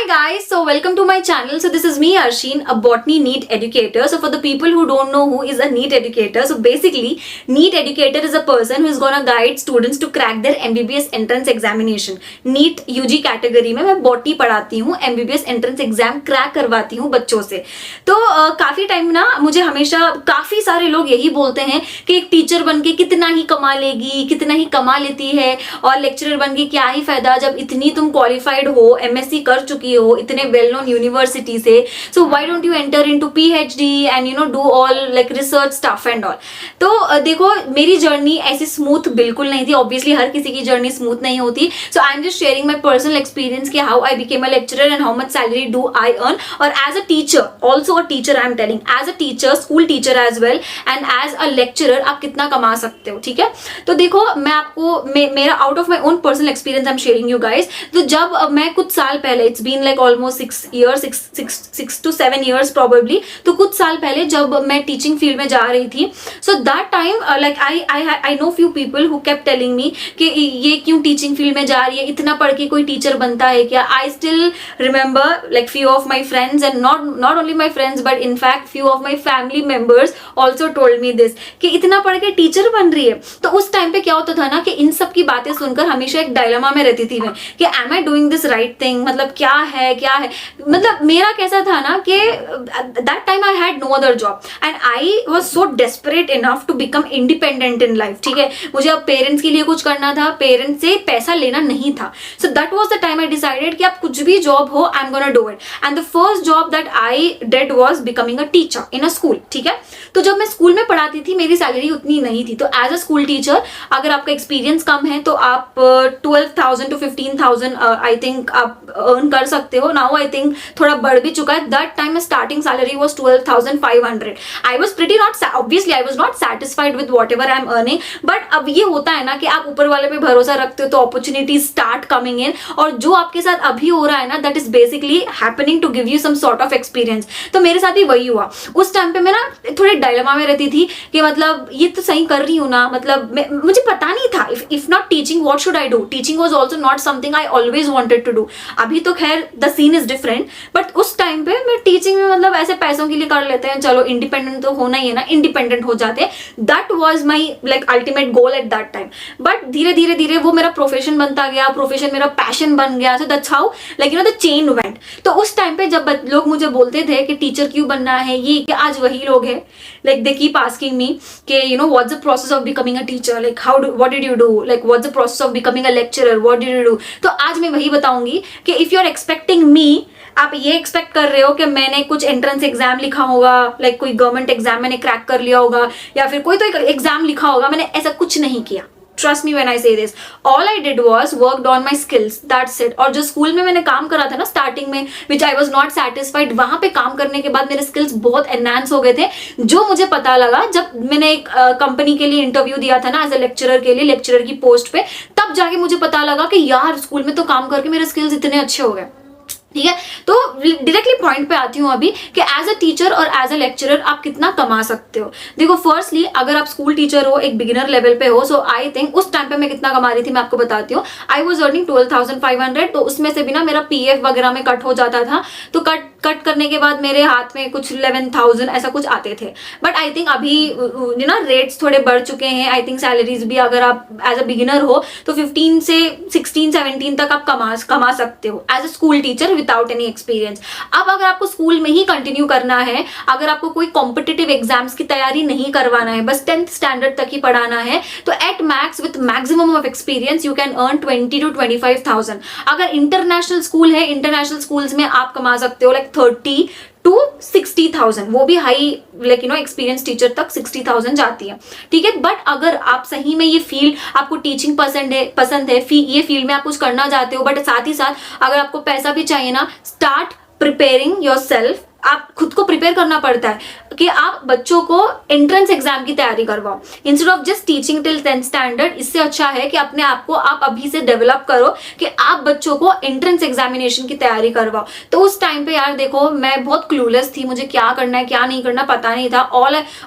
guys, so welcome to my channel. So this is me Arshin, a botany NEET educator. So for the people who don't know who is a NEET educator, so basically NEET educator is a person who is gonna guide students to crack their MBBS entrance examination. NEET UG category में मैं botany पढ़ाती हूँ, MBBS entrance exam crack करवाती हूँ बच्चों से. तो काफी टाइम ना मुझे हमेशा काफी सारे लोग यही बोलते हैं कि एक टीचर बनके कितना ही कमा लेगी, कितना ही कमा लेती है, और लेक्चरर बनके क्या ही फायदा जब इतनी तुम क्वालिफाइड हो, MSc कर चुकी हो इतने वेल नोन यूनिवर्सिटी से. So why don't you enter into PhD and do all like research stuff and all. तो देखो मेरी जर्नी ऐसी स्मूथ बिल्कुल नहीं थी. ऑब्वियसली हर किसी की जर्नी स्मूथ नहीं होती. So I am just sharing my personal experience कि how I became a lecturer and how much salary do I earn. और as a teacher, also a teacher, I am telling, as a teacher, school teacher as well and as a lecturer आप कितना कमा सकते हो. ठीक है, तो देखो मैं आपको मेरा out of my own personal experience I am sharing you guys. तो जब मैं कुछ साल पहले, it's been like almost 6 to 7 years probably, तो कुछ साल पहले जब मैं टीचिंग फील्ड में जा रही थी, so that time like I know few people who kept telling me कि ये क्यों टीचिंग फील्ड में जा रही है, इतना पढ़ के कोई टीचर बनता है क्या. I still remember like few of my friends and not only my friends but in fact few of my family members also told me this कि इतना पढ़ के टीचर बन रही है. तो उस टाइम पे क्या होता था ना कि इन सब की बातें सुनकर हमेशा एक डायलेमा में रहती थी मैं कि am I doing this right thing, मतलब क्या है मतलब मेरा कैसा था ना कि that time I had no other job and I was so desperate enough to become independent in life. ठीक है, मुझे अब पेरेंट्स के लिए कुछ करना था, पेरेंट्स से पैसा लेना नहीं था. So that was the time I decided कि अब कुछ भी जॉब हो I am gonna do it. And the first job that I did was becoming a teacher in a school. ठीक है, तो जब मैं स्कूल में पढ़ाती थी मेरी सैलरी उतनी नहीं थी. तो एज अ स्कूल टीचर अगर आपका एक्सपीरियंस कम है तो आप 12,000 to 15,000 आई थिंक आप अर्न कर सकते हो. नाउ आई थिंक थोड़ा बढ़ भी चुका है. That time starting salary was 12,500. I was pretty not, obviously I was not satisfied with what ever I am earning. But अब ये होता है ना कि आप ऊपर वाले पे भरोसा रखते हो तो अपॉर्चुनिटी स्टार्ट कमिंग इन, और जो आपके साथ अभी हो रहा है ना that is basically happening to give you some sort of experience. तो मेरे साथ भी वही हुआ. उस टाइम पे मैं ना थोड़े डायलेमा में रहती थी कि मतलब ये तो सही कर रही हूँ ना, मतलब मुझे पता नहीं था if not teaching what should I do. Teaching was also not something I always wanted to do. अभी तो खैर the scene is different, but उस टाइम पे मैं टीचिंग में मतलब ऐसे पैसों के लिए कर लेते हैं, चलो इंडिपेंडेंट तो होना ही है ना, इंडिपेंडेंट हो जाते हैं. That was my like ultimate goal at that time. But धीरे धीरे धीरे वो मेरा प्रोफेशन बनता गया, प्रोफेशन मेरा पैशन बन गया. So that's how like the chain went. तो उस टाइम पे जब लोग मुझे बोलते थे कि टीचर क्यों बनना है, ये कि आज वही लोग हैं like they keep asking me कि what's the process of becoming a teacher, like what did you do, like what's the process of becoming a lecturer, what did you do. तो आज मैं वही बताऊंगी कि if you are expecting me, आप ये expect कर रहे हो कि मैंने कुछ एंट्रेंस एग्जाम लिखा होगा, लाइक कोई गवर्नमेंट एग्जाम मैंने क्रैक कर लिया होगा, या फिर कोई तो एक एग्जाम लिखा होगा. मैंने ऐसा कुछ नहीं किया. Trust me when I say this. All I did was worked on my skills. That's it. और जो स्कूल में मैंने काम करा था ना स्टार्टिंग में, which I was not satisfied, वहां पे काम करने के बाद मेरे स्किल्स बहुत एनहांस हो गए थे. जो मुझे पता लगा जब मैंने एक कंपनी के लिए इंटरव्यू दिया था ना एज अ लेक्चरर के लिए, लेक्चरर की पोस्ट पे, तब जाके मुझे पता लगा कि यार स्कूल में तो काम करके मेरे स्किल्स इतने अच्छे हो गए. ठीक है, तो डायरेक्टली पॉइंट पे आती हूँ अभी कि एज अ टीचर और एज अ लेक्चरर आप कितना कमा सकते हो. देखो फर्स्टली अगर आप स्कूल टीचर हो, एक बिगिनर लेवल पे हो, सो आई थिंक उस टाइम पे मैं कितना कमा रही थी मैं आपको बताती हूँ. I was earning 12,500. तो उसमें से भी ना मेरा PF वगैरह में कट हो जाता था. तो कट करने के बाद मेरे हाथ में कुछ 11,000 ऐसा कुछ आते थे. बट आई थिंक अभी रेट्स थोड़े बढ़ चुके हैं. आई थिंक सैलरीज भी अगर आप एज अ बिगिनर हो तो 15 से 16, 17 तक आप कमा सकते हो as a school teacher without any experience. अब अगर आपको स्कूल में ही कंटिन्यू करना है, अगर आपको कोई कॉम्पिटिटिव एग्जाम्स की तैयारी नहीं करवाना है, बस 10th स्टैंडर्ड तक ही पढ़ाना है, तो at max with maximum of experience you can earn 20 to 25,000. अगर इंटरनेशनल स्कूल है, इंटरनेशनल स्कूल्स में आप कमा सकते हो लाइक 30 to 60,000. वो भी हाई लाइक एक्सपीरियंस टीचर तक 60,000 जाती है. ठीक है, बट अगर आप सही में ये फील्ड, आपको टीचिंग पसंद है, ये फील्ड में आप कुछ करना चाहते हो, बट साथ ही साथ अगर आपको पैसा भी चाहिए ना, स्टार्ट प्रिपेयरिंग योर सेल्फ आप खुद को प्रिपेयर करना पड़ता है कि आप बच्चों को एंट्रेंस एग्जाम की तैयारी करवाओ instead of just teaching till 10th standard. इससे अच्छा है कि अपने आप को आप अभी से डेवलप करो कि आप बच्चों को एंट्रेंस एग्जामिनेशन की तैयारी करवाओ। तो उस टाइम पे यार देखो मैं बहुत क्लूलेस थी, मुझे क्या करना है क्या नहीं करना पता नहीं था।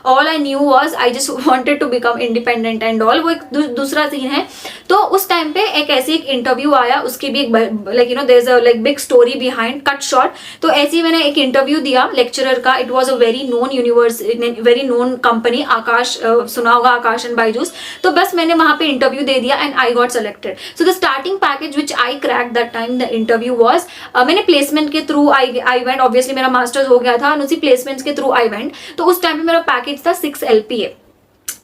All I knew was I just wanted to become independent and all. वो एक दूसरा सीन है। तो उस टाइम पे एक इंटरव्यू आया, उसकी भी एक like there is a like big story behind, cut short. तो ऐसे ही मैंने एक इंटरव्यू दिया लेक्चरर का। It was a very known company, Aakash, सुना होगा आकाश एंड बायजूस। तो बस मैंने वहां पे इंटरव्यू दे दिया and I got selected. So the starting package which I crack that time the interview was, मैंने प्लेसमेंट के थ्रू आई वेंट। ऑब्वियसली मेरा मास्टर्स हो गया था, उसी प्लेसमेंट्स के थ्रू आई वेंट। तो उस टाइम पे मेरा पैकेज था 6 LPA।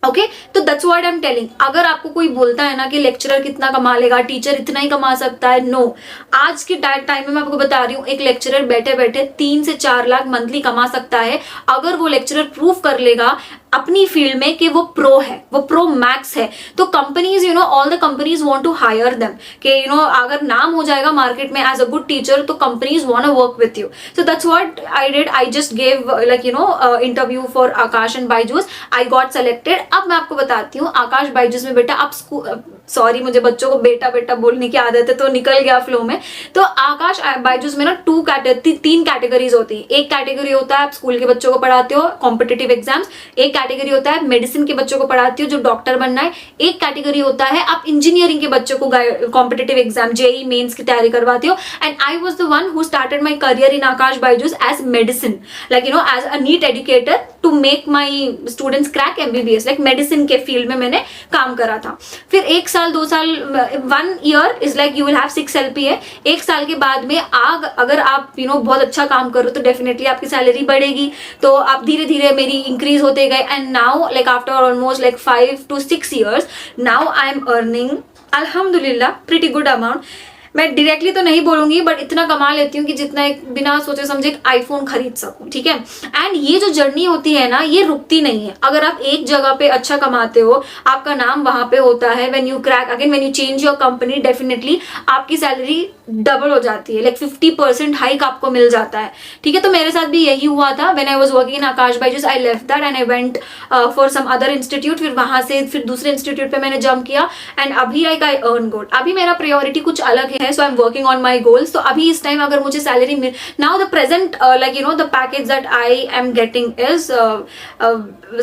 ओके, तो that's what I am telling. अगर आपको कोई बोलता है ना कि लेक्चरर कितना कमा लेगा, टीचर इतना ही कमा सकता है, नो। आज के टाइम में मैं आपको बता रही हूँ, एक लेक्चरर बैठे बैठे 3 से 4 लाख मंथली कमा सकता है अगर वो लेक्चरर प्रूव कर लेगा अपनी फील्ड में कि वो प्रो है, वो प्रो मैक्स है। तो companies all the companies want to hire them कि अगर नाम हो जाएगा मार्केट में एज अ गुड टीचर तो companies want to work with you. So that's what I did. I just gave like interview for Aakash and Byju's. I got selected. अब मैं आपको बताती हूँ आकाश बायजूस में बेटा आप सॉरी मुझे बच्चों को बेटा बेटा बोलने की आदत है तो निकल गया फ्लो में। तो आकाश बायजूस में ना 3 कैटेगरीज होती है। एक कैटेगरी होता है आप स्कूल के बच्चों को पढ़ाते हो कॉम्पिटिटिव एग्जाम्स, एक कैटेगरी होता है मेडिसिन के बच्चों को पढ़ाती हो जो डॉक्टर बनना है, एक कैटेगरी होता है आप इंजीनियरिंग के बच्चों को कॉम्पिटिटिव एग्जाम जेई मेंस की तैयारी करवाती हो। And I was the one who started my career in Aakash Byju's as medicine, like as a NEET educator to make my students crack MBBS। Like medicine के फील्ड में मैंने काम करा था। फिर 1 साल 2 साल 1 year is like you will have 6 LPA। 1 साल के बाद में अगर आप बहुत अच्छा काम करो तो डेफिनेटली आपकी सैलरी बढ़ेगी। तो आप धीरे धीरे मेरी इंक्रीज होते गए and now like after almost like 5 to 6 years now I am earning अल्हम्दुलिल्लाह प्रीटी गुड अमाउंट। मैं डायरेक्टली तो नहीं बोलूंगी बट इतना कमा लेती हूँ कि जितना एक बिना सोचे समझे एक आईफोन खरीद सकूं, ठीक है। एंड ये जो जर्नी होती है ना ये रुकती नहीं है। अगर आप एक जगह पे अच्छा कमाते हो आपका नाम वहां पे होता है, when you crack again when you change your company definitely आपकी सैलरी डबल हो जाती है, लाइक 50% हाइक आपको मिल जाता है, ठीक है। तो मेरे साथ भी यही हुआ था। When I was working in Aakash Byju's I left that and I went for some other institute. फिर वहां से फिर दूसरे इंस्टीट्यूट पे मैंने जंप किया एंड अभी लाइक आई अर्न गुड। अभी मेरा प्रायोरिटी कुछ अलग है, so I am working on my goals. तो अभी इस टाइम अगर मुझे सैलरी मिल now the present like the package that I am getting is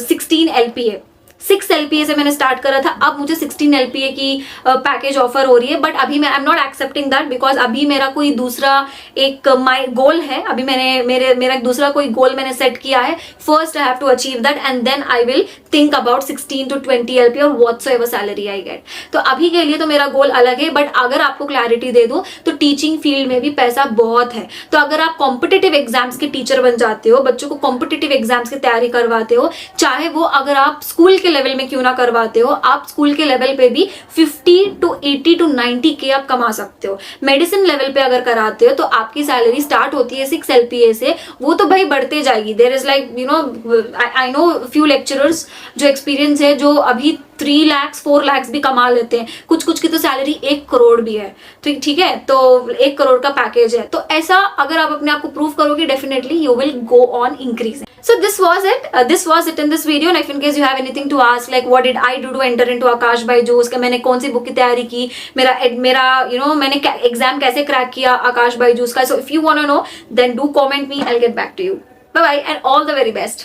16 LPA। 6 LPA से मैंने स्टार्ट करा था, अब मुझे 16 LPA की पैकेज ऑफर हो रही है। बट अभी मैं I am not accepting that because अभी मेरा कोई दूसरा एक माई गोल है। अभी मेरा एक दूसरा कोई गोल मैंने सेट किया है। First I have to achieve that and then I will think about 16 to 20 LPA और व्हाटसोएवर सैलरी आई गेट। तो अभी के लिए तो मेरा गोल अलग है। बट अगर आपको क्लैरिटी दे दूं तो टीचिंग फील्ड में भी पैसा बहुत है। तो अगर आप कॉम्पिटिटिव एग्जाम्स के टीचर बन जाते हो, बच्चों को कॉम्पिटिटिव एग्जाम्स की तैयारी करवाते हो, चाहे वो अगर आप स्कूल के लेवल में क्यों ना करवाते हो, आप स्कूल के लेवल पे भी 50 to 80 to 90K आप कमा सकते हो। मेडिसिन लेवल पे अगर कराते हो तो आपकी सैलरी स्टार्ट होती है 6 LPA से, वो तो भाई बढ़ते जाएगी। There is like I know few lecturers जो एक्सपीरियंस है जो अभी 3 lakhs 4 lakhs भी कमा लेते हैं। कुछ की तो सैलरी 1 करोड़ भी है, तो ठीक है, तो 1 करोड़ का पैकेज है। तो ऐसा अगर आप अपने आप को प्रूव करोगे definitely you will go on increasing. So this was it in this video. And if in case you have anything to ask, like what did I do to enter into Akash Byju's, कि मैंने कौन सी book की तैयारी की, मेरा मैंने exam कैसे crack किया आकाश बायजूस का, so if you want to know then do comment me, I'll get back to you. Bye bye and all the very best.